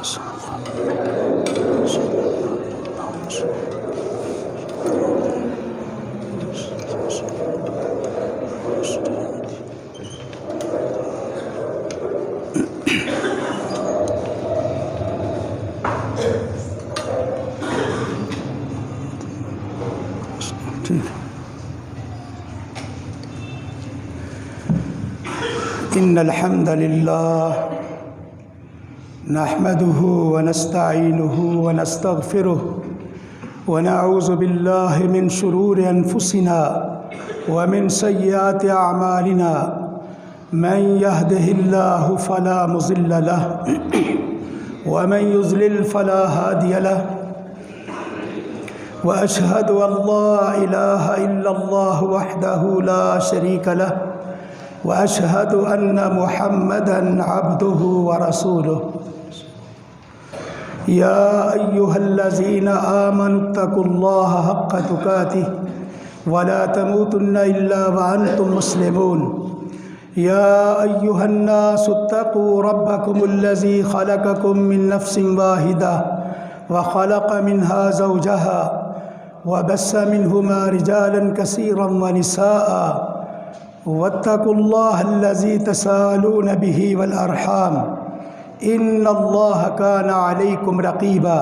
إن الحمد لله نحمده ونستعينه ونستغفره ونعوذ بالله من شرور أنفسنا ومن سيئات أعمالنا من يهده الله فلا مضل له ومن يضلل فلا هادي له وأشهد أن لا إله إلا الله وحده لا شريك له وأشهد أن محمدًا عبده ورسوله يا أيها الذين آمنوا اتقوا الله حق تقاته ولا تموتن إلا وأنتم مسلمون يا أيها الناس اتقوا ربكم الذي خلقكم من نفس واحدة وخلق منها زوجها وبث منهما رجالا كثيرا ونساء واتقوا الله الذي تساءلون به والأرحام إن الله كان عليكم رقيبا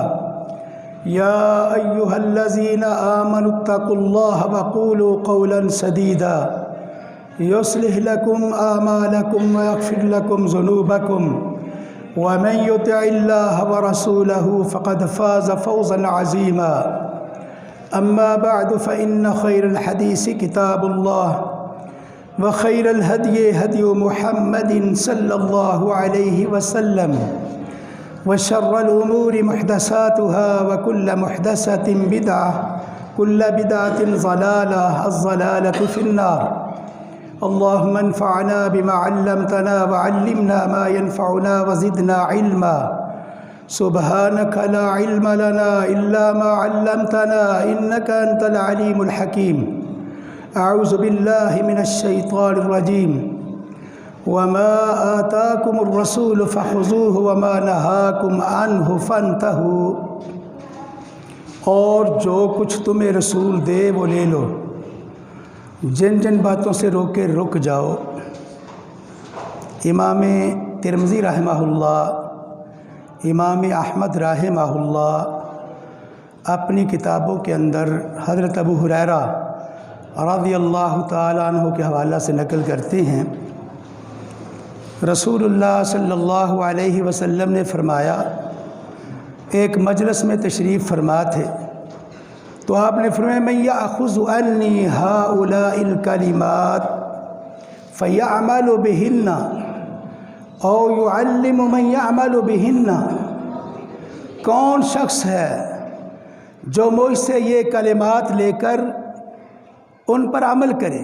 يا أيها الذين آمنوا اتقوا الله وقولوا قولا سديدا يصلح لكم أعمالكم ويغفر لكم ذنوبكم ومن يطع الله ورسوله فقد فاز فوزا عظيما أما بعد فإن خير الحديث كتاب الله وخير الهدي هدي محمد صلى الله عليه وسلم وشر الأمور محدثاتها وكل محدثة بدعة كل بدعة ضلالة الضلالة في النار اللهم انفعنا بما علمتنا وعلمنا ما ينفعنا وزدنا علما سبحانك لا علم لنا إلا ما علمتنا إنك أنت العليم الحكيم أعوذ بالله من الشيطان الرجيم وما آتاكم الرسول فخذوه وما نهاكم عنه فانتهوا اور جو کچھ تمہیں رسول دے وہ لے لو جن جن باتوں سے روکے رک جاؤ۔ امام ترمذی رحمہ اللہ، امام احمد رحمہ اللہ اپنی کتابوں کے اندر حضرت ابو ہریرہ رضی اللہ تعالیٰ عنہ کے حوالہ سے نقل کرتے ہیں، رسول اللہ صلی اللہ علیہ وسلم نے فرمایا، ایک مجلس میں تشریف فرما تھے تو آپ نے فرمایا من یأخذ عنی ہؤلاء الکلمات فیعمل بہن او یعلم من یعمل بہن، کون شخص ہے جو مجھ سے یہ کلمات لے کر ان پر عمل کرے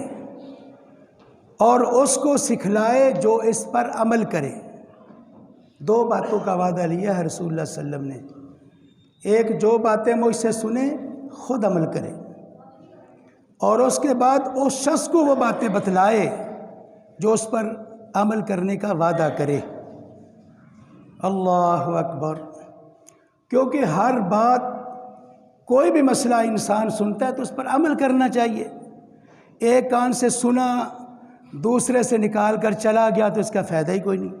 اور اس کو سکھلائے جو اس پر عمل کرے۔ دو باتوں کا وعدہ لیا ہے رسول اللہ صلی اللہ علیہ وسلم نے، ایک جو باتیں مجھ سے سنیں خود عمل کرے، اور اس کے بعد اس شخص کو وہ باتیں بتلائے جو اس پر عمل کرنے کا وعدہ کرے۔ اللہ اکبر! کیونکہ ہر بات، کوئی بھی مسئلہ انسان سنتا ہے تو اس پر عمل کرنا چاہیے۔ ایک کان سے سنا دوسرے سے نکال کر چلا گیا تو اس کا فائدہ ہی کوئی نہیں۔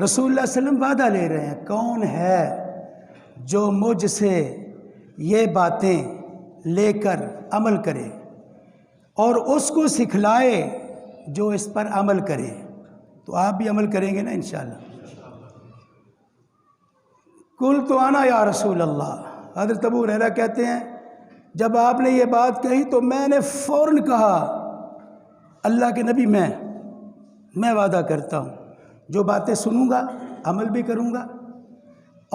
رسول اللہ صلی اللہ علیہ وسلم وعدہ لے رہے ہیں، کون ہے جو مجھ سے یہ باتیں لے کر عمل کرے اور اس کو سکھلائے جو اس پر عمل کرے؟ تو آپ بھی عمل کریں گے نا انشاءاللہ۔ قلت انا یا رسول اللہ، حضرت ابو ہریرہ کہتے ہیں جب آپ نے یہ بات کہی تو میں نے فوراً کہا اللہ کے نبی میں وعدہ کرتا ہوں جو باتیں سنوں گا عمل بھی کروں گا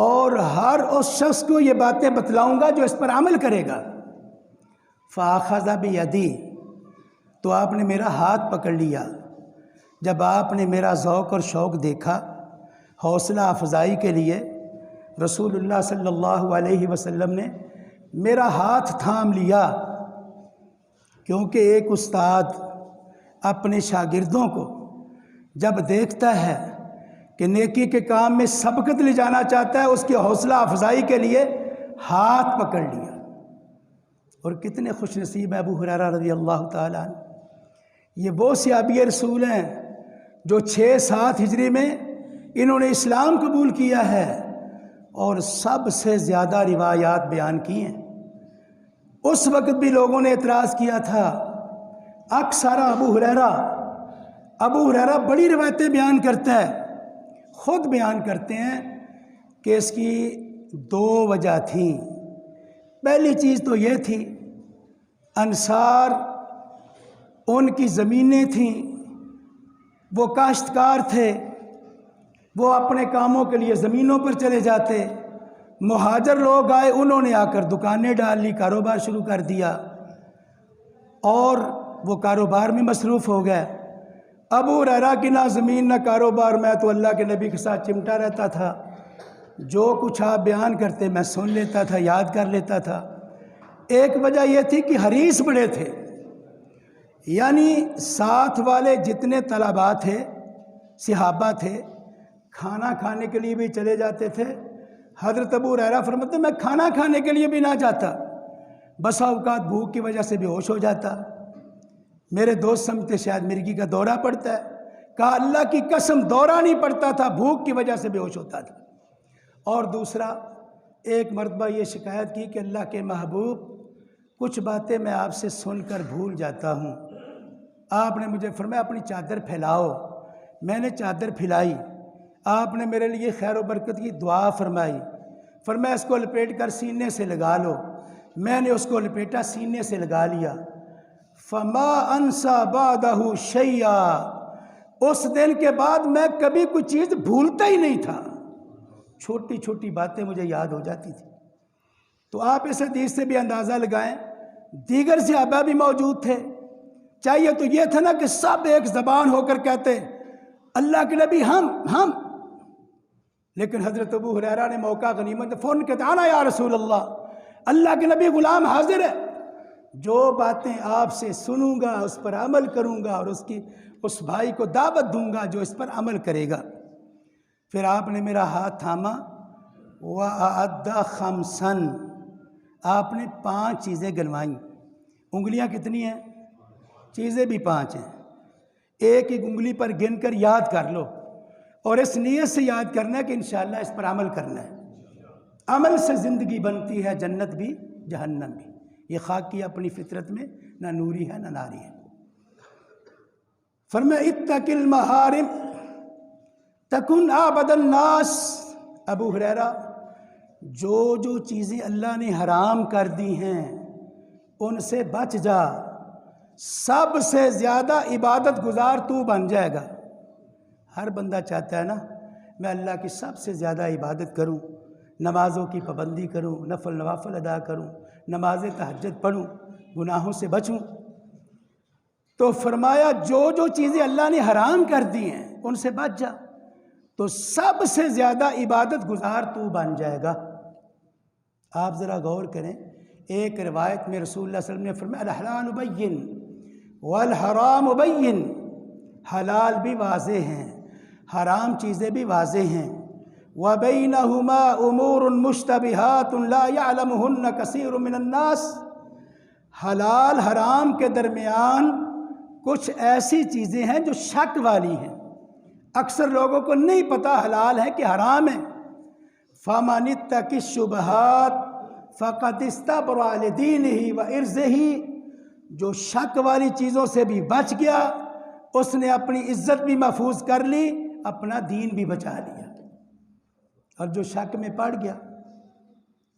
اور ہر اس شخص کو یہ باتیں بتلاؤں گا جو اس پر عمل کرے گا۔ فَأَخَذَ بِيَدِي، تو آپ نے میرا ہاتھ پکڑ لیا۔ جب آپ نے میرا ذوق اور شوق دیکھا، حوصلہ افزائی کے لیے رسول اللہ صلی اللہ علیہ وسلم نے میرا ہاتھ تھام لیا، کیونکہ ایک استاد اپنے شاگردوں کو جب دیکھتا ہے کہ نیکی کے کام میں سبقت لے جانا چاہتا ہے، اس کی حوصلہ افزائی کے لیے ہاتھ پکڑ لیا۔ اور کتنے خوش نصیب ابو ہریرہ رضی اللہ تعالیٰ عنہ، یہ وہ صحابی رسول ہیں جو 6-7 ہجری میں انہوں نے اسلام قبول کیا ہے اور سب سے زیادہ روایات بیان کی ہیں۔ اس وقت بھی لوگوں نے اعتراض کیا تھا، اکثر ابو ہریرہ بڑی روایتیں بیان کرتا ہے، خود بیان کرتے ہیں کہ اس کی 2 وجہ تھیں۔ پہلی چیز تو یہ تھی، انصار ان کی زمینیں تھیں، وہ کاشتکار تھے، وہ اپنے کاموں کے لیے زمینوں پر چلے جاتے۔ مہاجر لوگ آئے، انہوں نے آ کر دکانیں ڈال لی، کاروبار شروع کر دیا اور وہ کاروبار میں مصروف ہو گئے۔ ابو ہریرہ کی نہ زمین نہ کاروبار، میں تو اللہ کے نبی کے ساتھ چمٹا رہتا تھا، جو کچھ آپ بیان کرتے میں سن لیتا تھا، یاد کر لیتا تھا۔ ایک وجہ یہ تھی کہ حریص بڑے تھے، یعنی ساتھ والے جتنے طلباء تھے، صحابہ تھے، کھانا کھانے کے لیے بھی چلے جاتے تھے۔ حضرت ابو ہریرہ فرماتے میں کھانا کھانے کے لیے بھی نہ جاتا، بسا اوقات بھوک کی وجہ سے بے ہوش ہو جاتا۔ میرے دوست سمجھتے شاید مرگی کا دورہ پڑتا ہے، کہا اللہ کی قسم دورہ نہیں پڑتا تھا، بھوک کی وجہ سے بے ہوش ہوتا تھا۔ اور دوسرا، ایک مرتبہ یہ شکایت کی کہ اللہ کے محبوب کچھ باتیں میں آپ سے سن کر بھول جاتا ہوں۔ آپ نے مجھے فرمایا اپنی چادر پھیلاؤ، میں نے چادر پھیلائی، آپ نے میرے لیے خیر و برکت کی دعا فرمائی، فرمایا اس کو لپیٹ کر سینے سے لگا لو، میں نے اس کو لپیٹا، سینے سے لگا لیا۔ فما انسا بعدہ شیئا، اس دن کے بعد میں کبھی کوئی چیز بھولتا ہی نہیں تھا، چھوٹی چھوٹی باتیں مجھے یاد ہو جاتی تھی۔ تو آپ اس حدیث سے بھی اندازہ لگائیں، دیگر صحابہ بھی موجود تھے، چاہیے تو یہ تھا نا کہ سب ایک زبان ہو کر کہتے اللہ کے نبی ہم، لیکن حضرت ابو ہریرہ نے موقع غنیمت فون کہتے آنا یا رسول اللہ کے نبی غلام حاضر ہے، جو باتیں آپ سے سنوں گا اس پر عمل کروں گا اور اس بھائی کو دعوت دوں گا جو اس پر عمل کرے گا۔ پھر آپ نے میرا ہاتھ تھاما، وَأَعَدَّ خَمْسًا، آپ نے 5 چیزیں گنوائیں۔ انگلیاں کتنی ہیں؟ چیزیں بھی 5 ہیں، ایک ایک انگلی پر گن کر یاد کر لو، اور اس نیت سے یاد کرنا ہے کہ انشاءاللہ اس پر عمل کرنا ہے۔ عمل سے زندگی بنتی ہے، جنت بھی جہنم بھی، یہ خاک کی اپنی فطرت میں نہ نوری ہے نہ ناری ہے۔ فرمایا اتق المحارم تکن عبد الناس، ابو ہریرہ جو چیزیں اللہ نے حرام کر دی ہیں ان سے بچ جا، سب سے زیادہ عبادت گزار تو بن جائے گا۔ ہر بندہ چاہتا ہے نا میں اللہ کی سب سے زیادہ عبادت کروں، نمازوں کی پابندی کروں، نوافل ادا کروں، نماز تہجد پڑھوں، گناہوں سے بچوں۔ تو فرمایا جو چیزیں اللہ نے حرام کر دی ہیں ان سے بچ جا، تو سب سے زیادہ عبادت گزار تو بن جائے گا۔ آپ ذرا غور کریں، ایک روایت میں رسول اللہ صلی اللہ علیہ وسلم نے فرمایا الحلال بین والحرام بین، حلال بھی واضح ہیں، حرام چیزیں بھی واضح ہیں، وَبَيْنَهُمَا أُمُورٌ مُشْتَبِهَاتٌ لَا يَعْلَمُهُنَّ كَثِيرٌ مِّنَ النَّاسِ، حلال حرام کے درمیان کچھ ایسی چیزیں ہیں جو شک والی ہیں، اکثر لوگوں کو نہیں پتہ حلال ہے کہ حرام ہے۔ فَمَنِ اتَّقِ الشُّبُهَاتِ فَقَدِ اسْتَبْرَأَ لِدِينِهِ وَعِرْضِهِ، جو شک والی چیزوں سے بھی بچ گیا اس نے اپنی عزت بھی محفوظ کر لی، اپنا دین بھی بچا لیا۔ اور جو شک میں پڑ گیا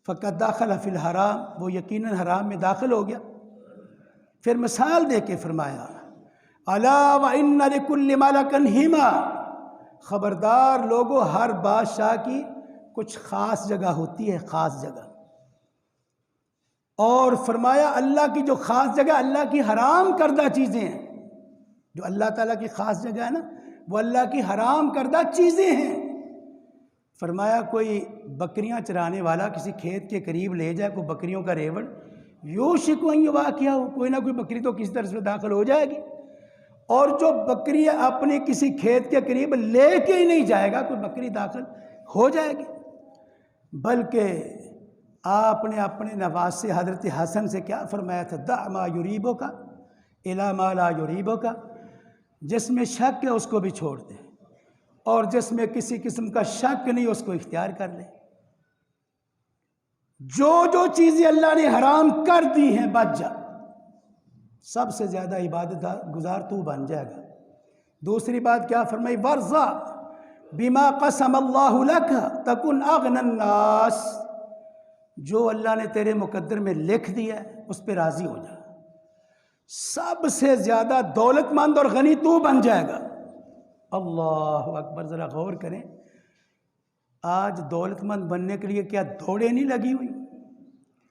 فقط داخل فی الحرام، وہ یقیناً حرام میں داخل ہو گیا۔ پھر مثال دے کے فرمایا الا وان لکل ملک ہما، خبردار لوگو ہر بادشاہ کی کچھ خاص جگہ ہوتی ہے، خاص جگہ۔ اور فرمایا اللہ کی جو خاص جگہ اللہ کی حرام کردہ چیزیں ہیں، جو اللہ تعالیٰ کی خاص جگہ ہے نا وہ اللہ کی حرام کردہ چیزیں ہیں۔ فرمایا کوئی بکریاں چرانے والا کسی کھیت کے قریب لے جائے کوئی بکریوں کا ریوڑ، یوشک ان یواقع ہو، کوئی نہ کوئی بکری تو کسی طرح سے داخل ہو جائے گی، اور جو بکری اپنے کسی کھیت کے قریب لے کے ہی نہیں جائے گا، کوئی بکری داخل ہو جائے گی، بلکہ آپ نے اپنے نواسے حضرت حسن سے کیا فرمایا تھا؟ دع ما یریبک الی ما لا یریبک، جس میں شک ہے اس کو بھی چھوڑ دے، اور جس میں کسی قسم کا شک نہیں اس کو اختیار کر لے۔ جو چیزیں اللہ نے حرام کر دی ہیں بچ جا، سب سے زیادہ عبادت گزار تو بن جائے گا۔ دوسری بات کیا فرمائی؟ ورضا بما قسم اللہ لک تکن اغنى الناس، جو اللہ نے تیرے مقدر میں لکھ دیا ہے اس پہ راضی ہو جا، سب سے زیادہ دولت مند اور غنی تو بن جائے گا۔ اللہ اکبر، ذرا غور کریں، آج دولت مند بننے کے لیے کیا دوڑیں نہیں لگی ہوئی؟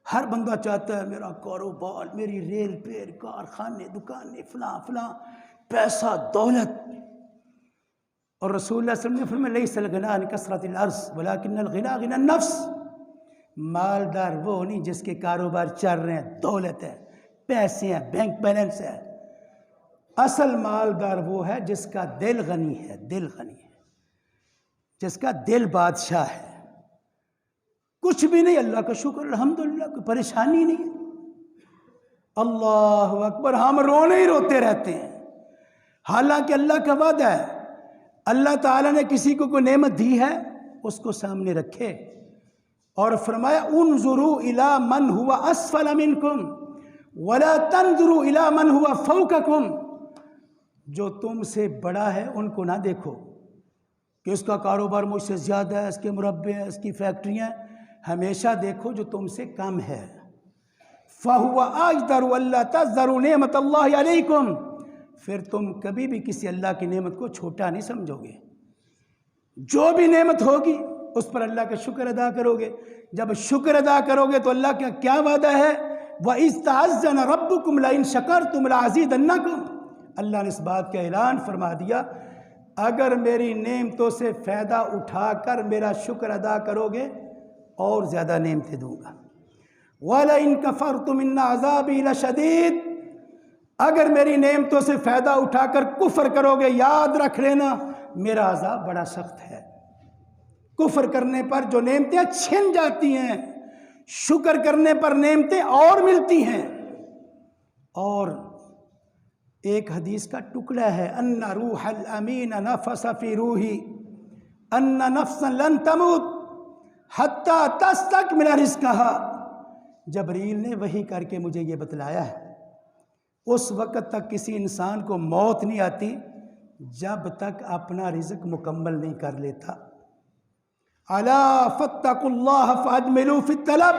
ہر بندہ چاہتا ہے میرا کاروبار، میری ریل پیر، کارخانے، دکانیں، فلاں فلاں، پیسہ، دولت۔ اور رسول اللہ صلی اللہ علیہ وسلم نے فرمایا لیس الغنی عن کثرۃ الارض ولکن الغنی غنی النفس، مالدار وہ نہیں جس کے کاروبار چل رہے ہیں، دولت ہے، پیسے ہیں، بینک بیلنس ہے، اصل مالدار وہ ہے جس کا دل غنی ہے، دل غنی ہے، جس کا دل بادشاہ ہے، کچھ بھی نہیں، اللہ کا شکر الحمدللہ، کوئی پریشانی نہیں۔ اللہ اکبر، ہم رونے ہی روتے رہتے ہیں، حالانکہ اللہ کا وعدہ ہے، اللہ تعالیٰ نے کسی کو کوئی نعمت دی ہے اس کو سامنے رکھے، اور فرمایا انظروا الی من هو اسفل منکم ولا تنظروا الی من هو فوقکم، جو تم سے بڑا ہے ان کو نہ دیکھو کہ اس کا کاروبار مجھ سے زیادہ ہے، اس کے مربع ہیں، اس کی فیکٹریاں ہیں، ہمیشہ دیکھو جو تم سے کم ہے۔ فَهُوَ أَجْدَرُ أَلَّا تَزْدَرُوا نِعْمَةَ اللَّهِ عَلَيْكُمْ، پھر تم کبھی بھی کسی اللہ کی نعمت کو چھوٹا نہیں سمجھو گے، جو بھی نعمت ہوگی اس پر اللہ کا شکر ادا کرو گے۔ جب شکر ادا کرو گے تو اللہ کا کیا وعدہ ہے؟ وَإِذْ تَعَذَّنَ رَبُّكُمْ لَئِن شَكَرْتُمْ لَأَزِيدَنَّكُمْ، اللہ نے اس بات کا اعلان فرما دیا، اگر میری نعمتوں سے فائدہ اٹھا کر میرا شکر ادا کرو گے اور زیادہ نعمتیں دوں گا۔ وَلَئِن كَفَرْتُمْ إِنَّ عَذَابِي لَشَدِيدٌ، اگر میری نعمتوں سے فائدہ اٹھا کر کفر کرو گے، یاد رکھ لینا میرا عذاب بڑا سخت ہے۔ کفر کرنے پر جو نعمتیں چھن جاتی ہیں، شکر کرنے پر نعمتیں اور ملتی ہیں۔ اور ایک حدیث کا ٹکڑا ہے، ان روح الامین نفس فی روحی ان نفسا لن تموت حتی تستکمل رزقہا، جبریل نے وحی کر کے مجھے یہ بتلایا ہے اس وقت تک کسی انسان کو موت نہیں آتی جب تک اپنا رزق مکمل نہیں کر لیتا۔ الا فاتقوا اللہ فاجملوا فی الطلب،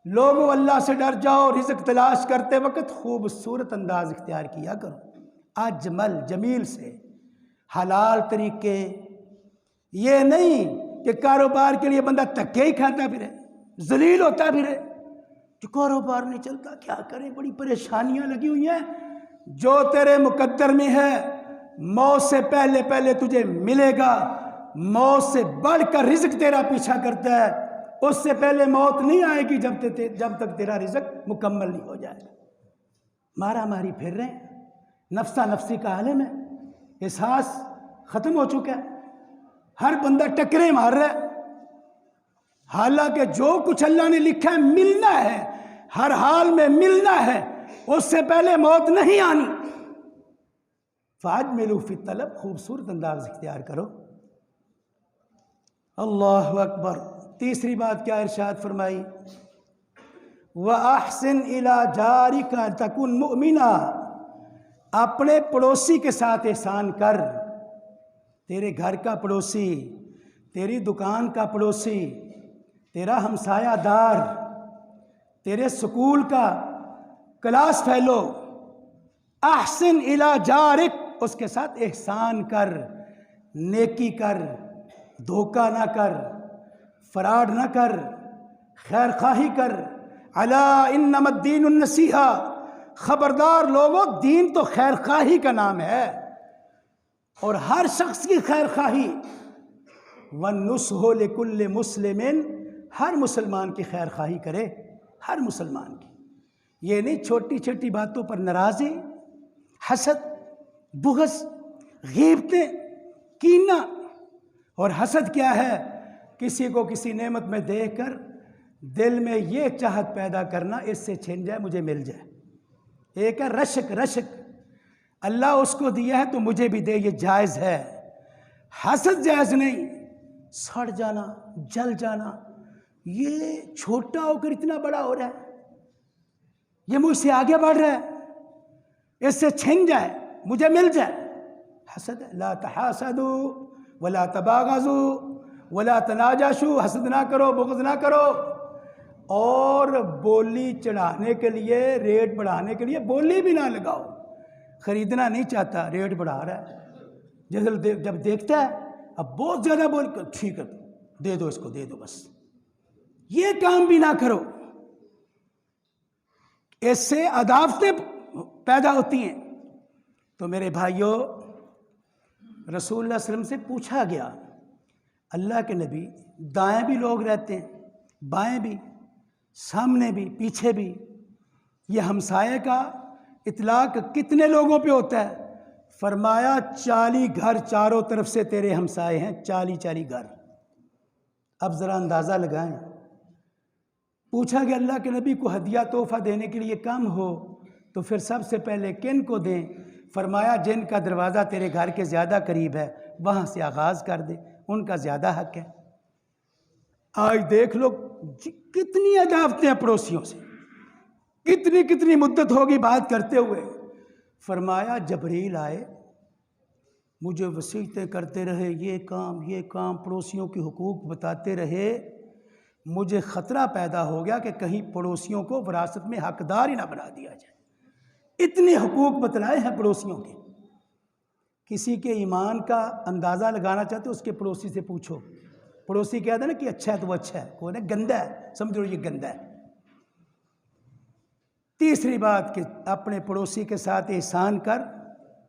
لوگوں اللہ سے ڈر جاؤ، رزق تلاش کرتے وقت خوبصورت انداز اختیار کیا کرو، اجمل، جمیل سے، حلال طریقے، یہ نہیں کہ کاروبار کے لیے بندہ تکے ہی کھاتا پھرے، ذلیل ہوتا پھرے کہ کاروبار نہیں چلتا، کیا کریں، بڑی پریشانیاں لگی ہوئی ہیں۔ جو تیرے مقدر میں ہے موت سے پہلے پہلے تجھے ملے گا، موت سے بڑھ کر رزق تیرا پیچھا کرتا ہے، اس سے پہلے موت نہیں آئے گی جب تک تیرا رزق مکمل نہیں ہو جائے گا۔ مارا ماری پھر رہے ہیں، نفسا نفسی کا عالم ہے، احساس ختم ہو چکا ہے، ہر بندہ ٹکریں مار رہا ہے، حالانکہ جو کچھ اللہ نے لکھا ہے ملنا ہے، ہر حال میں ملنا ہے، اس سے پہلے موت نہیں آنی۔ فَأَجْمِلُوا فِي الطَّلَبِ، خوبصورت انداز اختیار کرو۔ اللہ اکبر۔ تیسری بات کیا ارشاد فرمائی؟ وَأَحْسِنْ إِلَىٰ جَارِكَ تَكُنْ مُؤْمِنًا، اپنے پڑوسی کے ساتھ احسان کر، تیرے گھر کا پڑوسی، تیری دکان کا پڑوسی، تیرا ہمسایہ دار، تیرے سکول کا کلاس فیلو، احسن الی جارک، اس کے ساتھ احسان کر، نیکی کر، دھوکہ نہ کر، فراڈ نہ کر، خیر خواہی کر۔ الا انما الدین النصیحہ، خبردار لوگوں، دین تو خیر خواہی کا نام ہے، اور ہر شخص کی خیر خواہی۔ وَالنُّصْحُ لِكُلِّ مُسْلِمٍ، ہر مسلمان کی خیر خواہی کرے، ہر مسلمان کی، یہ نہیں چھوٹی چھوٹی باتوں پر ناراضی، حسد، بغض، غیبتیں، کینہ، اور حسد کیا ہے؟ کسی کو کسی نعمت میں دیکھ کر دل میں یہ چاہت پیدا کرنا اس سے چھن جائے، مجھے مل جائے۔ ایک ہے رشک، رشک اللہ اس کو دیا ہے تو مجھے بھی دے، یہ جائز ہے۔ حسد جائز نہیں۔ سڑ جانا، جل جانا، یہ چھوٹا ہو کر اتنا بڑا ہو رہا ہے، یہ مجھ سے آگے بڑھ رہا ہے، اس سے چھن جائے، مجھے مل جائے، حسد ہے۔ لا تحاسدوا ولا تباغضوا ولا تناجشوا، حسد نہ کرو، بغض نہ کرو۔ اور بولی چڑھانے کے لیے، ریٹ بڑھانے کے لیے بولی بھی نہ لگاؤ۔ خریدنا نہیں چاہتا، ریٹ بڑھا رہا ہے، جب دیکھتا ہے اب بہت زیادہ بول کر، ٹھیک ہے دے دو، اس کو دے دو، بس یہ کام بھی نہ کرو۔ اس سے عداوتیں پیدا ہوتی ہیں۔ تو میرے بھائیوں، رسول اللہ صلی اللہ علیہ وسلم سے پوچھا گیا، اللہ کے نبی، دائیں بھی لوگ رہتے ہیں، بائیں بھی، سامنے بھی، پیچھے بھی، یہ ہمسائے کا اطلاق کتنے لوگوں پہ ہوتا ہے؟ فرمایا 40 گھر چاروں طرف سے تیرے ہمسائے ہیں، 40 گھر۔ اب ذرا اندازہ لگائیں۔ پوچھا کہ اللہ کے نبی کو ہدیہ تحفہ دینے کے لیے کم ہو تو پھر سب سے پہلے کن کو دیں؟ فرمایا جن کا دروازہ تیرے گھر کے زیادہ قریب ہے وہاں سے آغاز کر دے، ان کا زیادہ حق ہے۔ آج دیکھ لو کتنی عداوتیں ہیں پڑوسیوں سے، کتنی مدت ہوگی بات کرتے ہوئے۔ فرمایا جبریل آئے، مجھے وصیتیں کرتے رہے، یہ کام، پڑوسیوں کے حقوق بتاتے رہے۔ مجھے خطرہ پیدا ہو گیا کہ کہیں پڑوسیوں کو وراثت میں حقدار ہی نہ بنا دیا جائے۔ اتنے حقوق بتلائے ہیں پڑوسیوں کے۔ کسی کے ایمان کا اندازہ لگانا چاہتے ہو اس کے پڑوسی سے پوچھو۔ پڑوسی کہتا ہے نا کہ اچھا ہے تو وہ اچھا ہے، کوئی نا گندا ہے، سمجھو یہ گندا ہے۔ تیسری بات کہ اپنے پڑوسی کے ساتھ احسان کر،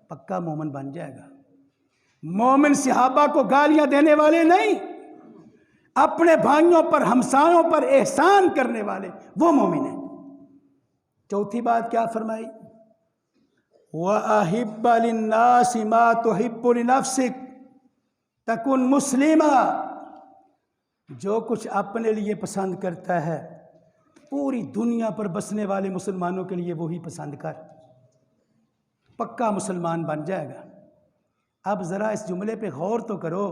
پکا مومن بن جائے گا۔ مومن صحابہ کو گالیاں دینے والے نہیں، اپنے بھائیوں پر، ہمسایوں پر احسان کرنے والے، وہ مومن ہیں۔ چوتھی بات کیا فرمائی؟ وَأَحِبَّ لِلنَّاسِ مَا تُحِبُّ لِنَفْسِكَ تَكُنْ مُسْلِمًا۔ جو کچھ اپنے لیے پسند کرتا ہے پوری دنیا پر بسنے والے مسلمانوں کے لیے وہی پسند کر، پکا مسلمان بن جائے گا۔ اب ذرا اس جملے پہ غور تو کرو،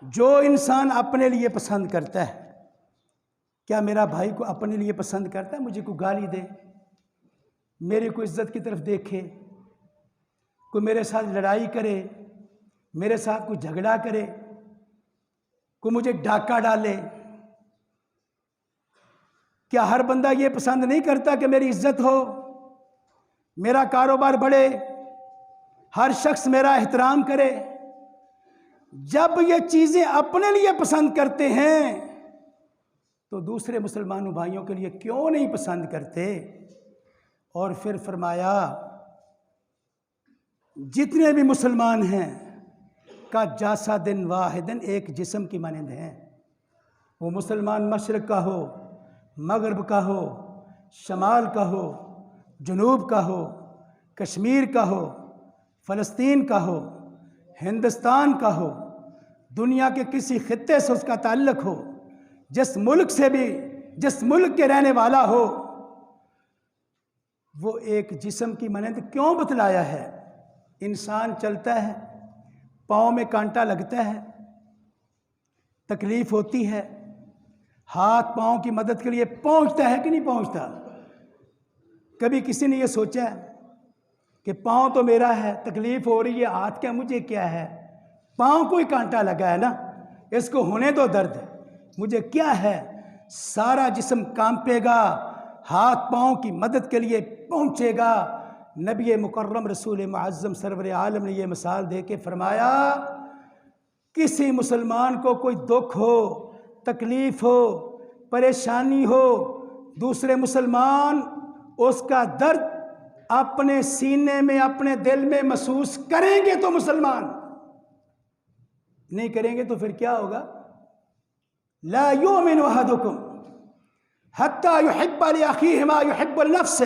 جو انسان اپنے لیے پسند کرتا ہے، کیا میرا بھائی کو اپنے لیے پسند کرتا ہے؟ مجھے کوئی گالی دے، میرے کو عزت کی طرف دیکھے، کوئی میرے ساتھ لڑائی کرے، میرے ساتھ کوئی جھگڑا کرے، کوئی مجھے ڈاکہ ڈالے، کیا ہر بندہ یہ پسند نہیں کرتا کہ میری عزت ہو، میرا کاروبار بڑھے، ہر شخص میرا احترام کرے؟ جب یہ چیزیں اپنے لیے پسند کرتے ہیں تو دوسرے مسلمانوں بھائیوں کے لیے کیوں نہیں پسند کرتے؟ اور پھر فرمایا جتنے بھی مسلمان ہیں کا جاسد واحد، ایک جسم کی مانند ہیں۔ وہ مسلمان مشرق کا ہو، مغرب کا ہو، شمال کا ہو، جنوب کا ہو، کشمیر کا ہو، فلسطین کا ہو، ہندوستان کا ہو، دنیا کے کسی خطے سے اس کا تعلق ہو، جس ملک سے بھی، جس ملک کے رہنے والا ہو، وہ ایک جسم کی مانند کیوں بتلایا ہے؟ انسان چلتا ہے، پاؤں میں کانٹا لگتا ہے، تکلیف ہوتی ہے، ہاتھ پاؤں کی مدد کے لیے پہنچتا ہے کہ نہیں پہنچتا؟ کبھی کسی نے یہ سوچا ہے کہ پاؤں تو میرا ہے، تکلیف ہو رہی ہے، ہاتھ کیا، مجھے کیا ہے؟ پاؤں کو ہی کانٹا لگا ہے نا، اس کو ہونے دو درد، مجھے کیا ہے؟ سارا جسم کانپے گا، ہاتھ پاؤں کی مدد کے لیے پہنچے گا۔ نبی مکرم رسول معظم سرور عالم نے یہ مثال دے کے فرمایا، کسی مسلمان کو کوئی دکھ ہو، تکلیف ہو، پریشانی ہو، دوسرے مسلمان اس کا درد اپنے سینے میں، اپنے دل میں محسوس کریں گے تو مسلمان، نہیں کریں گے تو پھر کیا ہوگا؟ لا یؤمن احدکم حتی یحب لاخیہ ما یحب لنفسہ۔